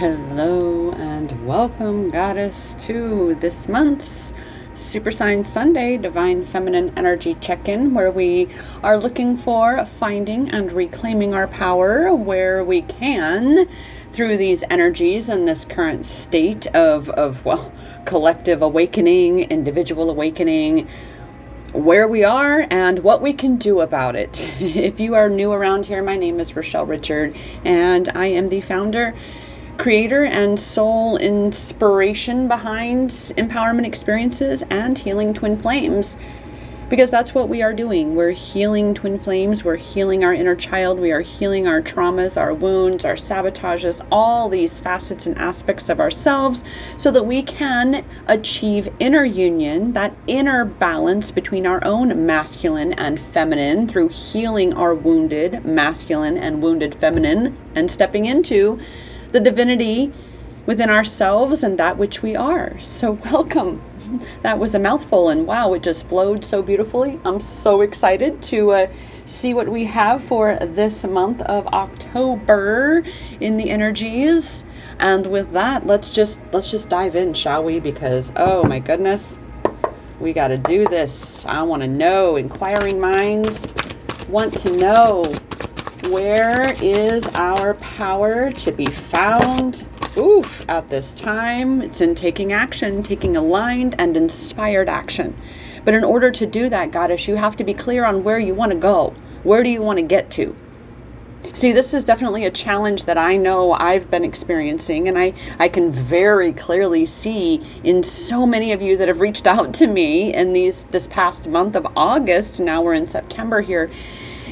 Hello and welcome, Goddess, to this month's Super Sign Sunday Divine Feminine Energy Check-in, where we are looking for finding and reclaiming our power where we can through these energies in this current state of collective awakening, individual awakening, where we are and what we can do about it. If you are new around here, my name is Rochelle Richard, and I am the founder, creator, and soul inspiration behind Empowerment Experiences and Healing Twin Flames. Because that's what we are doing. We're healing twin flames. We're healing our inner child. We are healing our traumas, our wounds, our sabotages, all these facets and aspects of ourselves so that we can achieve inner union, that inner balance between our own masculine and feminine through healing our wounded masculine and wounded feminine and stepping into the divinity within ourselves and that which we are. So welcome. That was a mouthful, and wow, it just flowed so beautifully. I'm so excited to see what we have for this month of October in the energies. And with that, let's just dive in, shall we? Because oh my goodness, we got to do this. I want to know. Inquiring minds want to know, where is our power to be found? At this time, it's in taking action, taking aligned and inspired action. But in order to do that, Goddess, you have to be clear on where you want to go. Where do you want to get to? See, this is definitely a challenge that I know I've been experiencing, and I can very clearly see in so many of you that have reached out to me in this past month of August. Now we're in September here.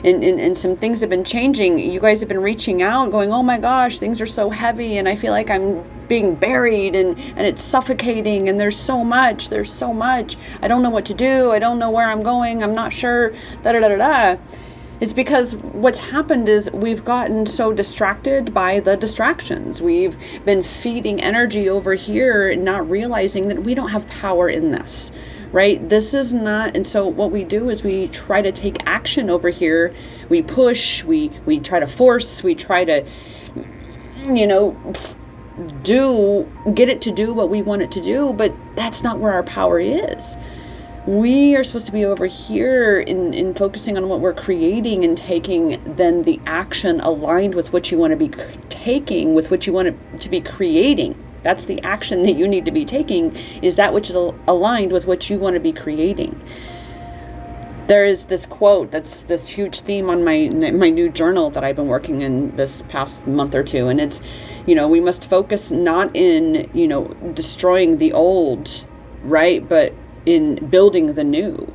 And some things have been changing. You guys have been reaching out going, oh my gosh, things are so heavy and I feel like I'm being buried and it's suffocating and there's so much. I don't know what to do. I don't know where I'm going. I'm not sure. It's because what's happened is we've gotten so distracted by the distractions. We've been feeding energy over here, not realizing that we don't have power in this. Right? This is not, and so what we do is we try to take action over here. We push, we try to force, we try to, get it to do what we want it to do, but that's not where our power is. We are supposed to be over here in focusing on what we're creating and taking then the action aligned with what you want to be taking, with what you want to be creating. That's the action that you need to be taking, is that which is aligned with what you want to be creating. There is this quote that's this huge theme on my new journal that I've been working in this past month or two. And it's, we must focus not in, destroying the old, right? But in building the new.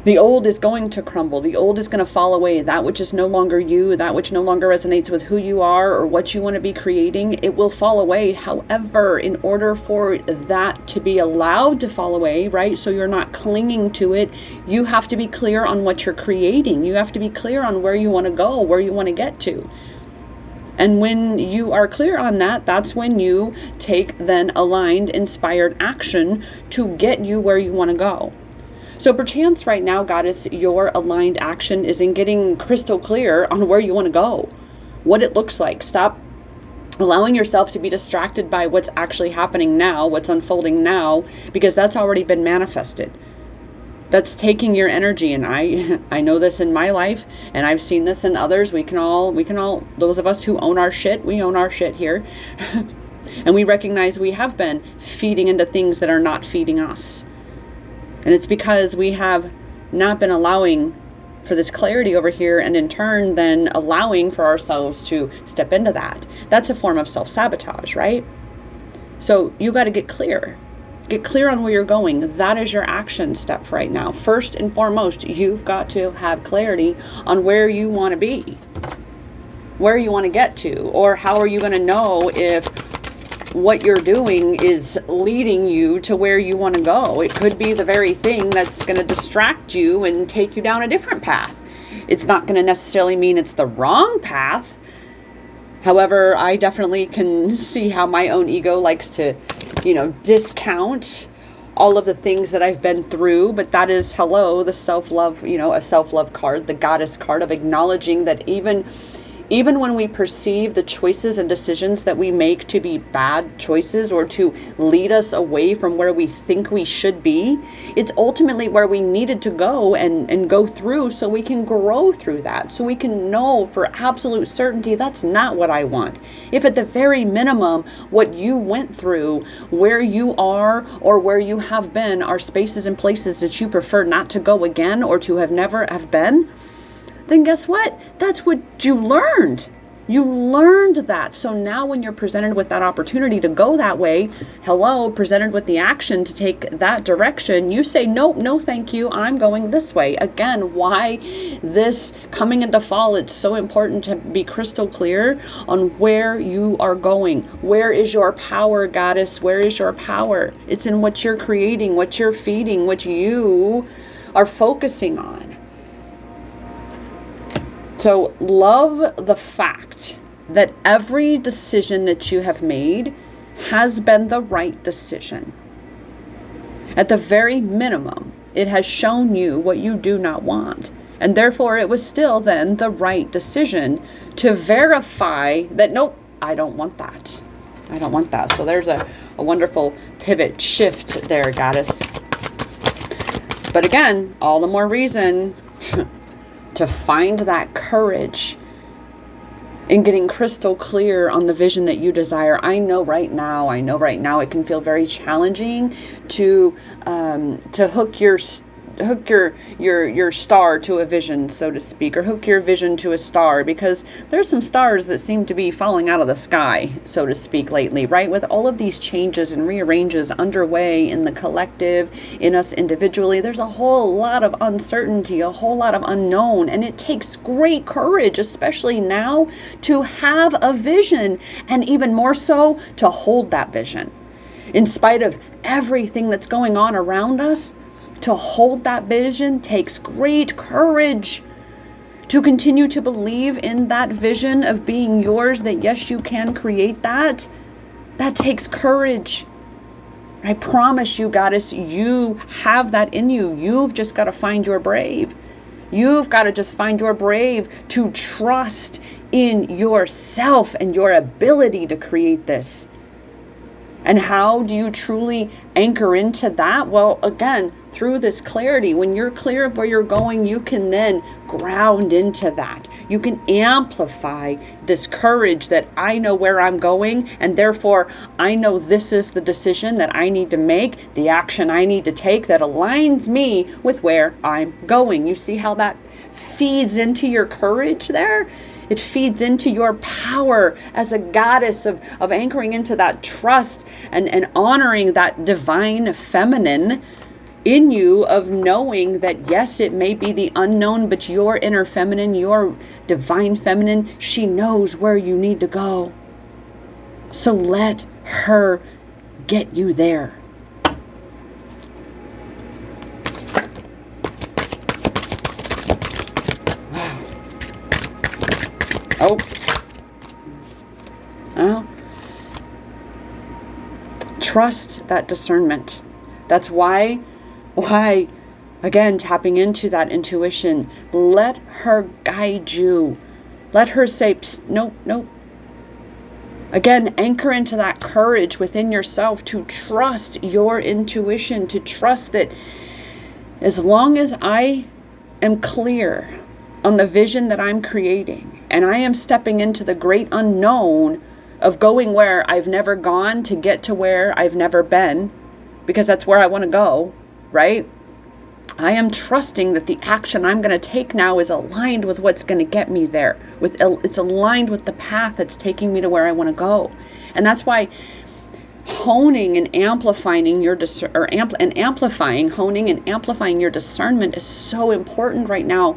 The old is going to crumble. The old is going to fall away. That which is no longer you, that which no longer resonates with who you are or what you want to be creating, it will fall away. However, in order for that to be allowed to fall away, right, so you're not clinging to it, you have to be clear on what you're creating. You have to be clear on where you want to go, where you want to get to. And when you are clear on that, that's when you take then aligned, inspired action to get you where you want to go. So perchance right now, Goddess, your aligned action is in getting crystal clear on where you want to go, what it looks like. Stop allowing yourself to be distracted by what's actually happening now, what's unfolding now, because that's already been manifested. That's taking your energy. And I know this in my life, and I've seen this in others. We can all, those of us who own our shit, we own our shit here. And we recognize we have been feeding into things that are not feeding us. And it's because we have not been allowing for this clarity over here, and in turn then allowing for ourselves to step into that. That's a form of self-sabotage, right? So you got to get clear. Get clear on where you're going. That is your action step right now. First and foremost, you've got to have clarity on where you want to be, where you want to get to, or how are you going to know if what you're doing is leading you to where you want to go. It could be the very thing that's going to distract you and take you down a different path. It's not going to necessarily mean it's the wrong path. However, I definitely can see how my own ego likes to, discount all of the things that I've been through. But that is, the self-love, a self-love card, the goddess card of acknowledging that even Even when we perceive the choices and decisions that we make to be bad choices or to lead us away from where we think we should be, it's ultimately where we needed to go and go through so we can grow through that, so we can know for absolute certainty that's not what I want. If at the very minimum, what you went through, where you are or where you have been are spaces and places that you prefer not to go again or to have never have been, then guess what? That's what you learned. You learned that. So now when you're presented with that opportunity to go that way, presented with the action to take that direction, you say, nope, no, thank you. I'm going this way. Again, why this coming into fall, it's so important to be crystal clear on where you are going. Where is your power, goddess? Where is your power? It's in what you're creating, what you're feeding, what you are focusing on. So love the fact that every decision that you have made has been the right decision. At the very minimum, it has shown you what you do not want. And therefore, it was still then the right decision to verify that, nope, I don't want that. I don't want that. So there's a wonderful pivot shift there, goddess. But again, all the more reason to find that courage in getting crystal clear on the vision that you desire. I know right now it can feel very challenging to hook your star to a vision, so to speak, or hook your vision to a star, because there's some stars that seem to be falling out of the sky, so to speak, lately, right? With all of these changes and rearranges underway in the collective, in us individually, there's a whole lot of uncertainty, a whole lot of unknown, and it takes great courage, especially now, to have a vision, and even more so, to hold that vision. In spite of everything that's going on around us, to hold that vision takes great courage. To continue to believe in that vision of being yours, that yes, you can create that, that takes courage. I promise you, goddess, you have that in you. You've just got to find your brave. You've got to just find your brave to trust in yourself and your ability to create this. And how do you truly anchor into that? Well, again, through this clarity. When you're clear of where you're going, you can then ground into that. You can amplify this courage that I know where I'm going, and therefore I know this is the decision that I need to make, the action I need to take that aligns me with where I'm going. You see how that feeds into your courage there? It feeds into your power as a goddess of anchoring into that trust and honoring that divine feminine in you, of knowing that yes, it may be the unknown, but your inner feminine, your divine feminine, she knows where you need to go. So let her get you there. Oh, well, trust that discernment. That's why, again, tapping into that intuition, let her guide you. Let her say, psst, nope, nope. Again, anchor into that courage within yourself to trust your intuition, to trust that as long as I am clear on the vision that I'm creating, and I am stepping into the great unknown of going where I've never gone to get to where I've never been, because that's where I want to go, right? I am trusting that the action I'm going to take now is aligned with what's going to get me there. It's aligned with the path that's taking me to where I want to go. And that's why honing and amplifying your honing and amplifying your discernment is so important right now,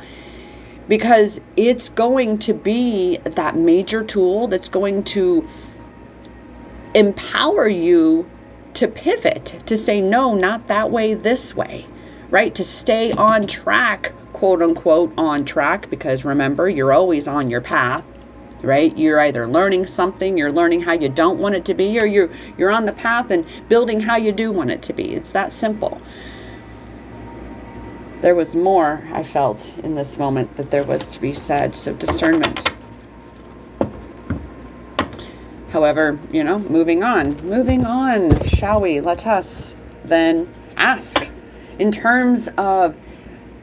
because it's going to be that major tool that's going to empower you to pivot, to say, no, not that way, this way, right? To stay on track, quote unquote, on track, because remember, you're always on your path, right? You're either learning something, you're learning how you don't want it to be, or you're on the path and building how you do want it to be. It's that simple. There was more, I felt, in this moment that there was to be said. So discernment. However, moving on, shall we? Let us then ask in terms of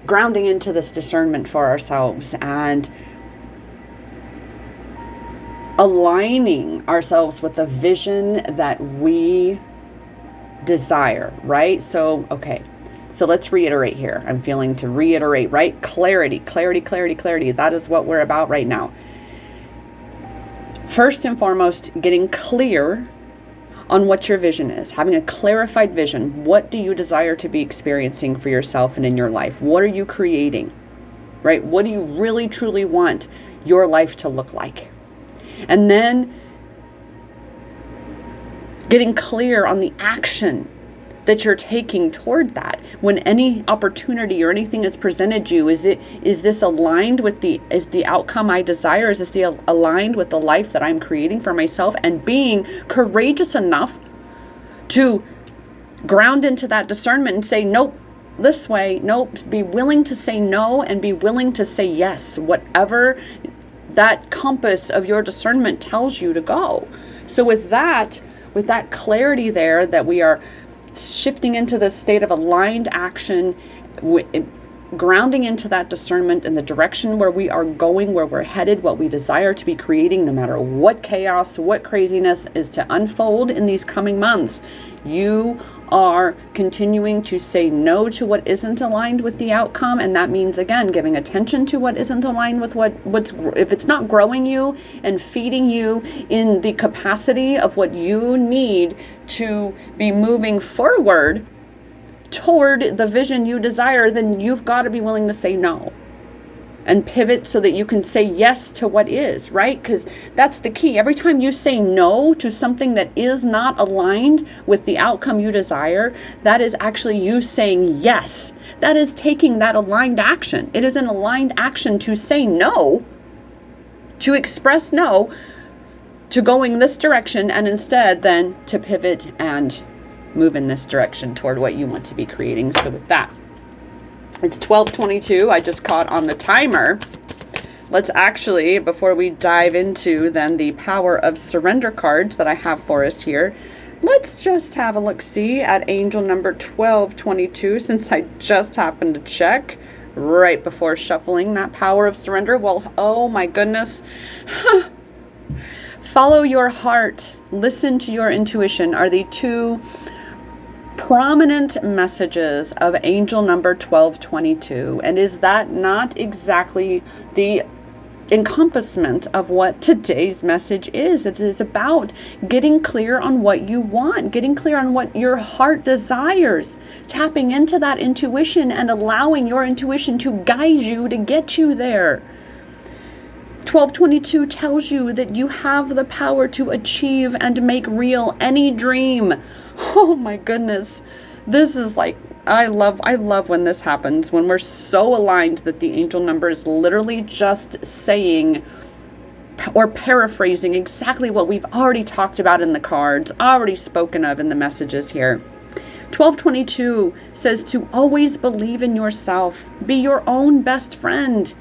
grounding into this discernment for ourselves and aligning ourselves with the vision that we desire, right? So let's reiterate here. I'm feeling to reiterate, right? Clarity. That is what we're about right now. First and foremost, getting clear on what your vision is, having a clarified vision. What do you desire to be experiencing for yourself and in your life? What are you creating, right? What do you really, truly want your life to look like? And then getting clear on the action that you're taking toward that. When any opportunity or anything is presented you, is this aligned with the outcome I desire? Is this aligned with the life that I'm creating for myself? And being courageous enough to ground into that discernment and say, nope, this way, nope. Be willing to say no and be willing to say yes, whatever that compass of your discernment tells you to go. So with that clarity there, that we are shifting into this state of aligned action, grounding into that discernment in the direction where we are going, where we're headed, what we desire to be creating, no matter what chaos, what craziness is to unfold in these coming months. You are continuing to say no to what isn't aligned with the outcome, and that means, again, giving attention to what isn't aligned with what's if it's not growing you and feeding you in the capacity of what you need to be moving forward toward the vision you desire, then you've got to be willing to say no and pivot so that you can say yes to what is, right? Because that's the key. Every time you say no to something that is not aligned with the outcome you desire, that is actually you saying yes. That is taking that aligned action. It is an aligned action to say no, to express no, to going this direction, and instead then to pivot and move in this direction toward what you want to be creating. So with that, it's 12:22. I just caught on the timer. Let's actually, before we dive into then the power of surrender cards that I have for us here, let's just have a look-see at angel number 1222, since I just happened to check right before shuffling that power of surrender. Well, oh my goodness. Follow your heart. Listen to your intuition are the two prominent messages of angel number 1222. And is that not exactly the encompassment of what today's message is? It is about getting clear on what you want, getting clear on what your heart desires, tapping into that intuition and allowing your intuition to guide you to get you there. 1222 tells you that you have the power to achieve and make real any dream. Oh my goodness. This is like, I love when this happens, when we're so aligned that the angel number is literally just saying or paraphrasing exactly what we've already talked about in the cards, already spoken of in the messages here. 1222 says to always believe in yourself, be your own best friend.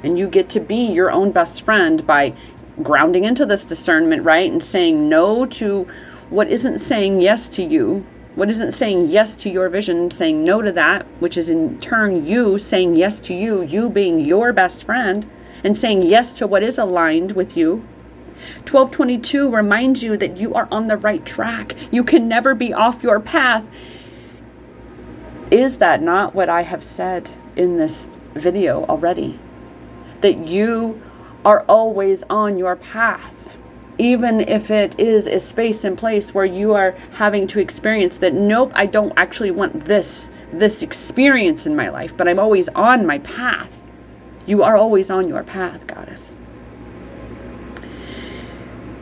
And you get to be your own best friend by grounding into this discernment, right? And saying no to what isn't saying yes to you, what isn't saying yes to your vision, saying no to that, which is in turn you saying yes to you, you being your best friend, and saying yes to what is aligned with you. 1222 reminds you that you are on the right track. You can never be off your path. Is that not what I have said in this video already? That you are always on your path, even if it is a space and place where you are having to experience that, nope, I don't actually want this experience in my life, but I'm always on my path. You are always on your path, goddess.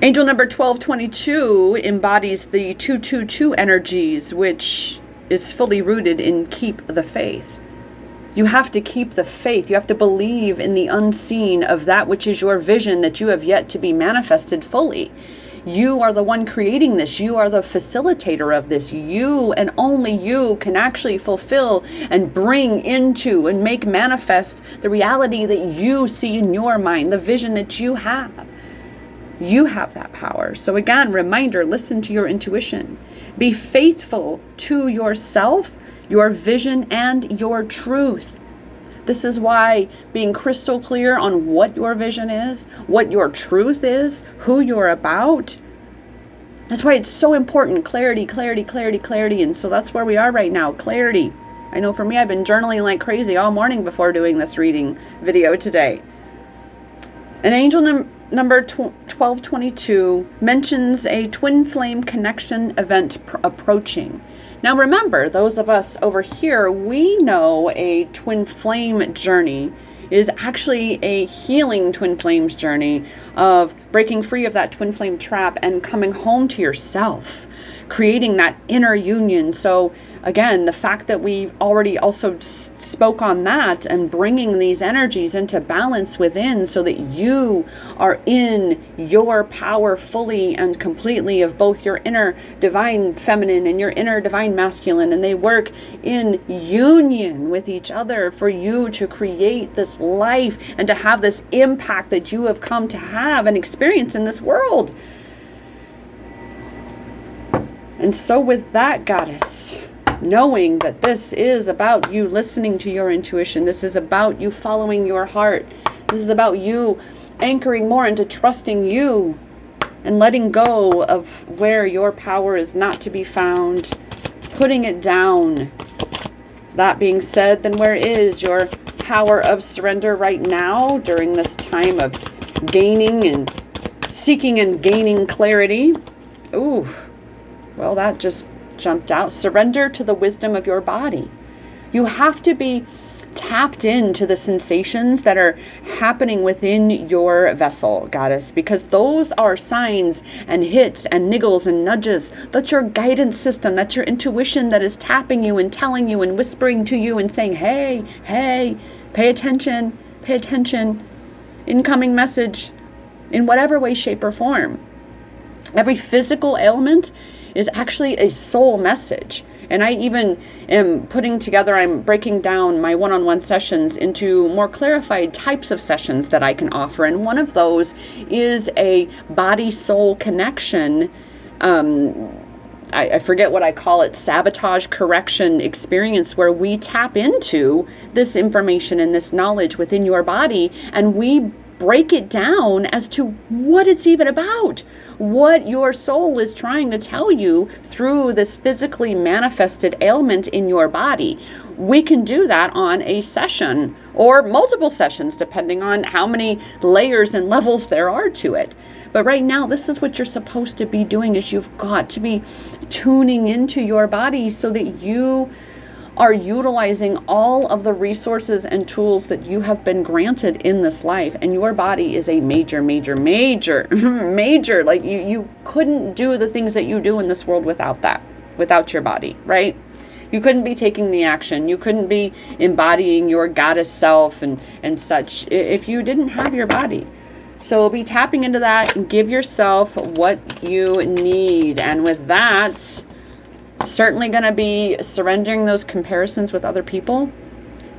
Angel number 1222 embodies the 222 energies, which is fully rooted in keep the faith. You have to keep the faith. You have to believe in the unseen of that which is your vision that you have yet to be manifested fully. You are the one creating this. You are the facilitator of this. You and only you can actually fulfill and bring into and make manifest the reality that you see in your mind, the vision that you have. You have that power. So again, reminder, listen to your intuition. Be faithful to yourself, your vision, and your truth. This is why being crystal clear on what your vision is, what your truth is, who you're about. That's why it's so important. Clarity, clarity, clarity, clarity. And so that's where we are right now. Clarity. I know for me, I've been journaling like crazy all morning before doing this reading video today. And angel number 1222 mentions a twin flame connection event approaching. Now remember, those of us over here, we know a twin flame journey is actually a healing twin flames journey of breaking free of that twin flame trap and coming home to yourself, creating that inner union. So again, the fact that we already also spoke on that and bringing these energies into balance within so that you are in your power fully and completely of both your inner divine feminine and your inner divine masculine, and they work in union with each other for you to create this life and to have this impact that you have come to have and experience in this world. And so with that, goddess, knowing that this is about you listening to your intuition, this is about you following your heart, this is about you anchoring more into trusting you and letting go of where your power is not to be found, putting it down. That being said, then where is your power of surrender right now during this time of gaining and seeking and gaining clarity? Ooh, well, that just jumped out. Surrender to the wisdom of your body. You have to be tapped into the sensations that are happening within your vessel, goddess, because those are signs and hits and niggles and nudges. That's your guidance system. That's your intuition that is tapping you and telling you and whispering to you and saying, hey, hey, pay attention, pay attention. Incoming message in whatever way, shape, or form. Every physical ailment is actually a soul message. And I even am I'm breaking down my one-on-one sessions into more clarified types of sessions that I can offer. And one of those is a body-soul connection. I forget what I call it, sabotage correction experience, where we tap into this information and this knowledge within your body, and we break it down as to what it's even about, what your soul is trying to tell you through this physically manifested ailment in your body. We can do that on a session or multiple sessions, depending on how many layers and levels there are to it. But right now, this is what you're supposed to be doing, is you've got to be tuning into your body so that you are utilizing all of the resources and tools that you have been granted in this life. And your body is a major, like you couldn't do the things that you do in this world without that, without your body, right? You couldn't be taking the action. You couldn't be embodying your goddess self and such if you didn't have your body. So we'll be tapping into that and give yourself what you need. And with that, certainly going to be surrendering those comparisons with other people.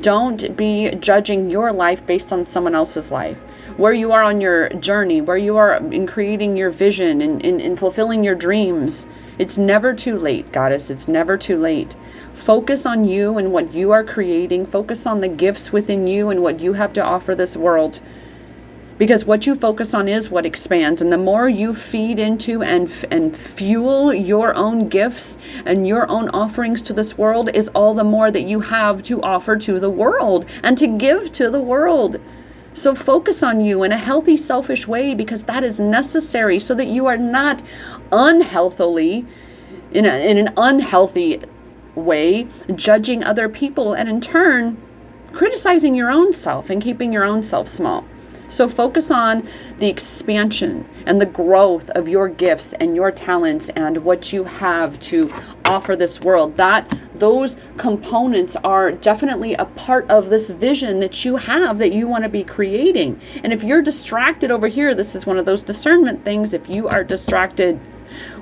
Don't be judging your life based on someone else's life. Where you are on your journey, where you are in creating your vision and in fulfilling your dreams. It's never too late, goddess. It's never too late. Focus on you and what you are creating. Focus on the gifts within you and what you have to offer this world. Because what you focus on is what expands. And the more you feed into and fuel your own gifts and your own offerings to this world is all the more that you have to offer to the world and to give to the world. So focus on you in a healthy, selfish way, because that is necessary so that you are not unhealthily, in an unhealthy way, judging other people and in turn criticizing your own self and keeping your own self small. So focus on the expansion and the growth of your gifts and your talents and what you have to offer this world. Those components are definitely a part of this vision that you have that you want to be creating. And if you're distracted over here, this is one of those discernment things. If you are distracted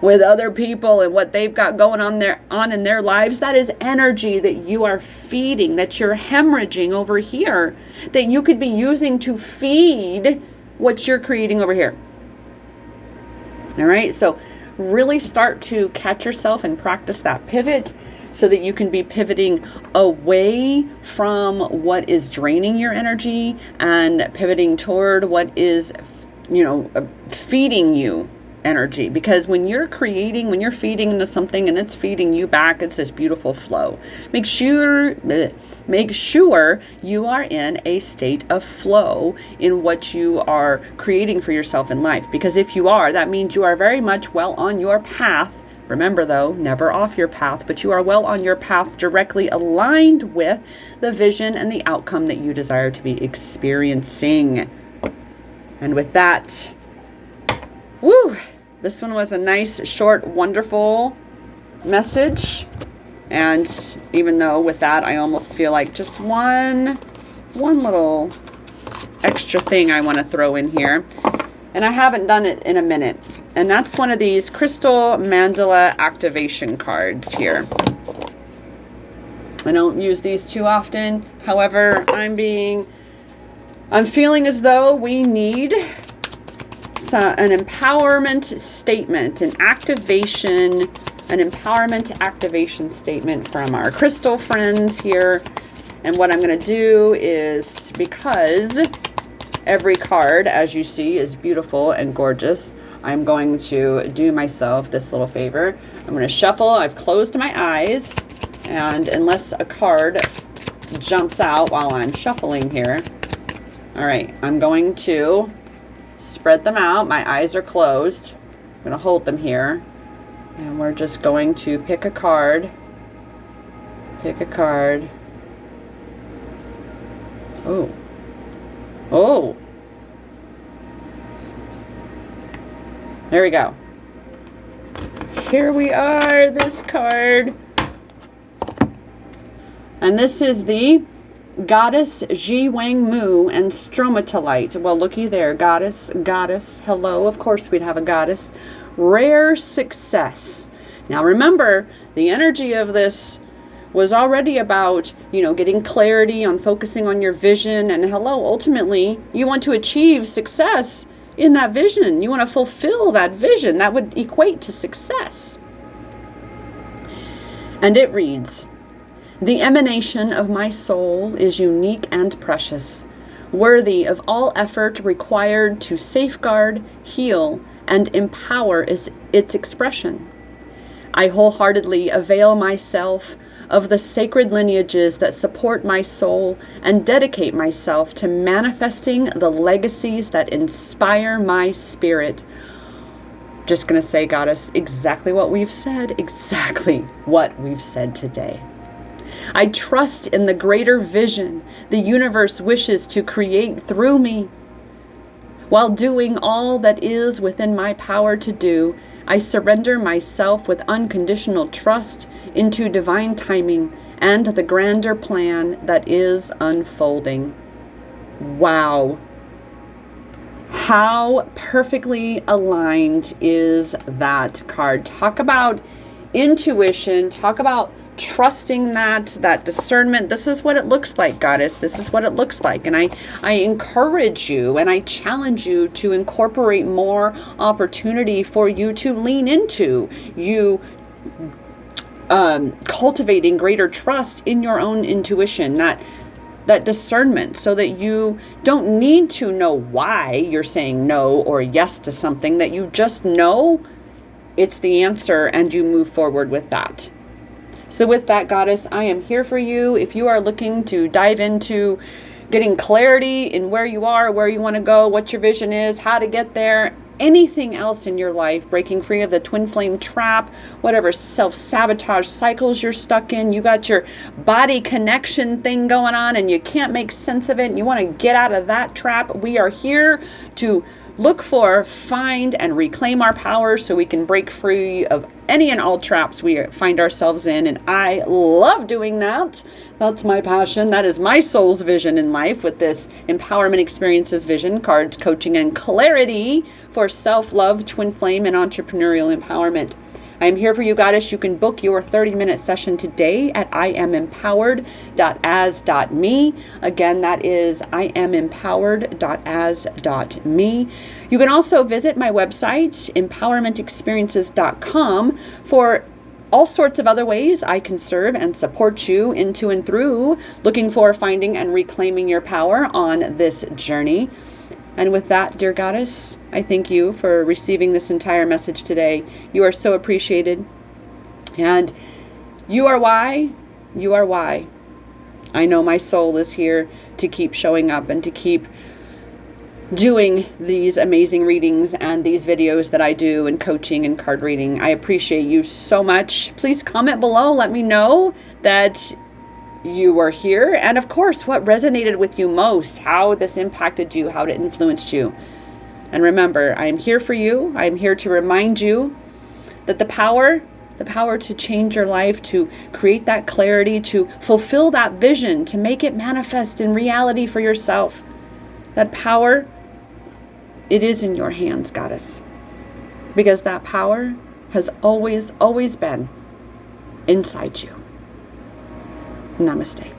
with other people and what they've got going on in their lives, that is energy that you are feeding, that you're hemorrhaging over here, that you could be using to feed what you're creating over here. All right, so really start to catch yourself and practice that pivot so that you can be pivoting away from what is draining your energy and pivoting toward what is, feeding you energy. Because when you're creating, when you're feeding into something and it's feeding you back, it's this beautiful flow. Make sure you are in a state of flow in what you are creating for yourself in life. Because if you are, that means you are very much well on your path. Remember though, never off your path, but you are well on your path, directly aligned with the vision and the outcome that you desire to be experiencing. And with that, this one was a nice, short, wonderful message. And even though with that, I almost feel like just one little extra thing I want to throw in here. And I haven't done it in a minute. And that's one of these crystal mandala activation cards here. I don't use these too often. However, I'm feeling as though we need an empowerment statement, an empowerment activation statement from our crystal friends here. And what I'm going to do is, because every card, as you see, is beautiful and gorgeous, I'm going to do myself this little favor. I'm going to shuffle. I've closed my eyes, and unless a card jumps out while I'm shuffling here, all right, I'm going to spread them out. My eyes are closed. I'm going to hold them here. And we're just going to pick a card. Pick a card. Oh. There we go. Here we are, this card. And this is the Goddess Ji Wang Mu and Stromatolite. Well, looky there, goddess, hello. Of course we'd have a goddess. Rare success. Now remember, the energy of this was already about, getting clarity on focusing on your vision. And hello, ultimately, you want to achieve success in that vision. You want to fulfill that vision. That would equate to success. And it reads, "The emanation of my soul is unique and precious, worthy of all effort required to safeguard, heal, and empower its expression. I wholeheartedly avail myself of the sacred lineages that support my soul and dedicate myself to manifesting the legacies that inspire my spirit." Just going to say, Goddess, exactly what we've said today. I trust in the greater vision the universe wishes to create through me. While doing all that is within my power to do, I surrender myself with unconditional trust into divine timing and the grander plan that is unfolding. Wow. How perfectly aligned is that card? Talk about intuition. Talk about trusting that discernment. This is what it looks like, Goddess. This is what it looks like. And I encourage you and I challenge you to incorporate more opportunity for you to lean into. You cultivating greater trust in your own intuition, that discernment, so that you don't need to know why you're saying no or yes to something, that you just know it's the answer and you move forward with that. So with that, Goddess, I am here for you. If you are looking to dive into getting clarity in where you are, where you want to go, what your vision is, how to get there, anything else in your life, breaking free of the twin flame trap, whatever self-sabotage cycles you're stuck in, you got your body connection thing going on and you can't make sense of it and you want to get out of that trap, we are here to look for, find, and reclaim our power so we can break free of any and all traps we find ourselves in. And I love doing that. That's my passion. That is my soul's vision in life with this Empowerment Experiences vision, cards, coaching, and clarity for self-love, twin flame, and entrepreneurial empowerment. I'm here for you, Goddess. You can book your 30-minute session today at iamempowered.as.me. Again, that is iamempowered.as.me. You can also visit my website, empowermentexperiences.com, for all sorts of other ways I can serve and support you into and through looking for, finding, and reclaiming your power on this journey. And with that, dear Goddess, I thank you for receiving this entire message today. You are so appreciated. And you are why I know my soul is here to keep showing up and to keep doing these amazing readings and these videos that I do and coaching and card reading. I appreciate you so much. Please comment below. Let me know that you were here. And of course, what resonated with you most, how this impacted you, how it influenced you. And remember, I am here for you. I am here to remind you that the power to change your life, to create that clarity, to fulfill that vision, to make it manifest in reality for yourself, that power, it is in your hands, Goddess, because that power has always been inside you. Namaste.